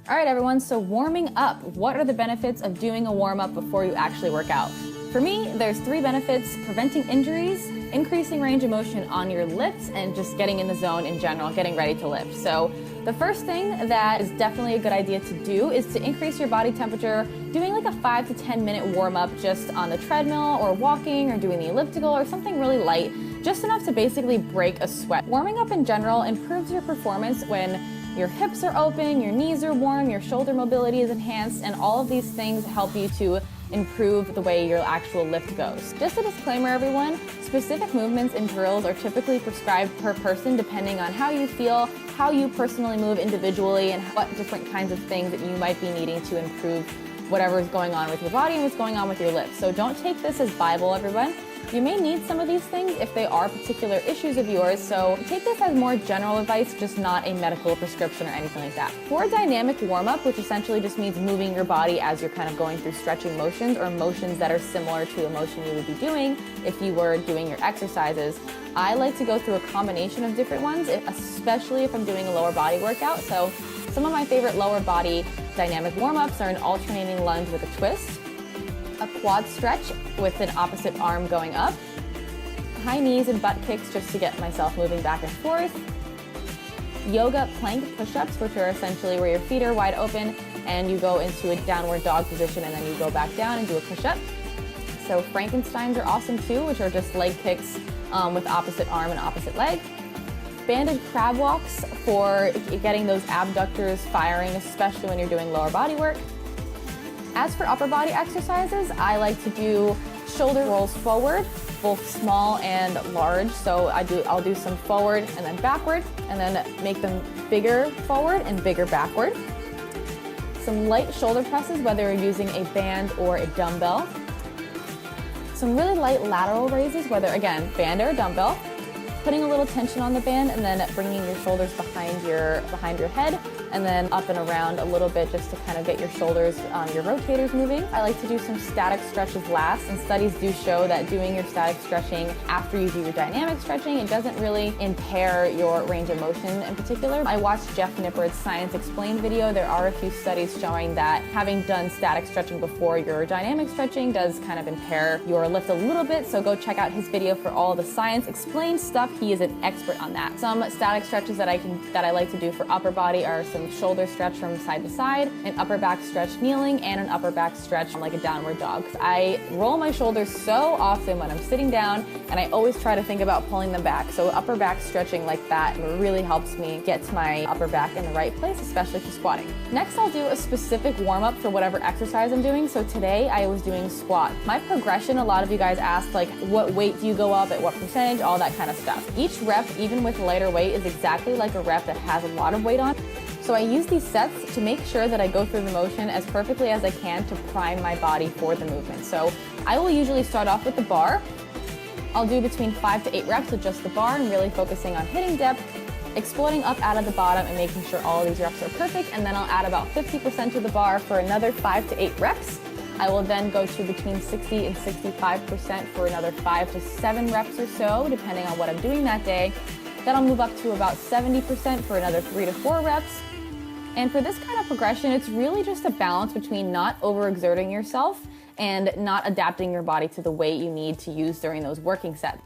All right, everyone, so warming up. What are the benefits of doing a warm-up before you actually work out? For me, there's 3 benefits: preventing injuries, increasing range of motion on your lifts, and just getting in the zone in general, getting ready to lift. So the first thing that is definitely a good idea to do is to increase your body temperature, doing like a 5 to 10 minute warm-up just on the treadmill or walking or doing the elliptical or something really light, just enough to basically break a sweat. Warming up in general improves your performance when your hips are open, your knees are warm, your shoulder mobility is enhanced, and all of these things help you to improve the way your actual lift goes. Just a disclaimer, everyone, specific movements and drills are typically prescribed per person depending on how you feel, how you personally move individually, and what different kinds of things that you might be needing to improve whatever is going on with your body and what's going on with your lifts. So don't take this as Bible, everyone. You may need some of these things if they are particular issues of yours, so take this as more general advice, just not a medical prescription or anything like that. For a dynamic warm-up, which essentially just means moving your body as you're kind of going through stretching motions or motions that are similar to a motion you would be doing if you were doing your exercises, I like to go through a combination of different ones, especially if I'm doing a lower body workout. So some of my favorite lower body dynamic warm-ups are an alternating lunge with a twist, a quad stretch with an opposite arm going up, high knees and butt kicks just to get myself moving back and forth, yoga plank push-ups, which are essentially where your feet are wide open and you go into a downward dog position and then you go back down and do a push-up. So Frankensteins are awesome too, which are just leg kicks with opposite arm and opposite leg. Banded crab walks for getting those abductors firing, especially when you're doing lower body work. As for upper body exercises, I like to do shoulder rolls forward, both small and large. So I'll do some forward and then backward, and then make them bigger forward and bigger backward. Some light shoulder presses, whether you're using a band or a dumbbell. Some really light lateral raises, whether again, band or dumbbell. Putting a little tension on the band and then bringing your shoulders behind your head and then up and around a little bit just to kind of get your shoulders, your rotators moving. I like to do some static stretches last, and studies do show that doing your static stretching after you do your dynamic stretching, it doesn't really impair your range of motion in particular. I watched Jeff Nippard's Science Explained video. There are a few studies showing that having done static stretching before your dynamic stretching does kind of impair your lift a little bit, so go check out his video for all the Science Explained stuff. He is an expert on that. Some static stretches that I like to do for upper body are some shoulder stretch from side to side, an upper back stretch kneeling, and an upper back stretch like a downward dog. I roll my shoulders so often when I'm sitting down, and I always try to think about pulling them back. So upper back stretching like that really helps me get to my upper back in the right place, especially for squatting. Next, I'll do a specific warm-up for whatever exercise I'm doing. So today I was doing squat. My progression, a lot of you guys asked like what weight do you go up at what percentage, all that kind of stuff. Each rep, even with lighter weight, is exactly like a rep that has a lot of weight on. So I use these sets to make sure that I go through the motion as perfectly as I can to prime my body for the movement. So I will usually start off with the bar. I'll do between 5 to 8 reps with just the bar and really focusing on hitting depth, exploding up out of the bottom and making sure all of these reps are perfect. And then I'll add about 50% to the bar for another 5 to 8 reps. I will then go to between 60 and 65% for another 5 to 7 reps or so, depending on what I'm doing that day. Then I'll move up to about 70% for another 3 to 4 reps. And for this kind of progression, it's really just a balance between not overexerting yourself and not adapting your body to the weight you need to use during those working sets.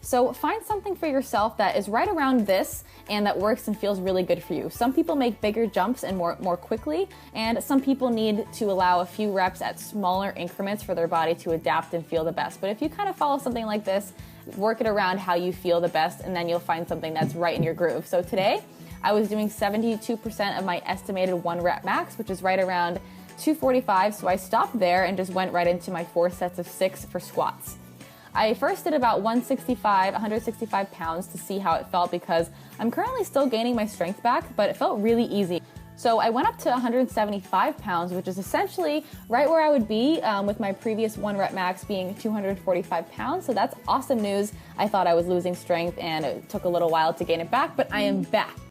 So find something for yourself that is right around this and that works and feels really good for you. Some people make bigger jumps and more quickly, and some people need to allow a few reps at smaller increments for their body to adapt and feel the best. But if you kind of follow something like this, work it around how you feel the best, and then you'll find something that's right in your groove. So today, I was doing 72% of my estimated 1 rep max, which is right around 245, so I stopped there and just went right into my 4 sets of 6 for squats. I first did about 165 pounds to see how it felt because I'm currently still gaining my strength back, but it felt really easy. So I went up to 175 pounds, which is essentially right where I would be with my previous 1 rep max being 245 pounds. So that's awesome news. I thought I was losing strength and it took a little while to gain it back, but I am back.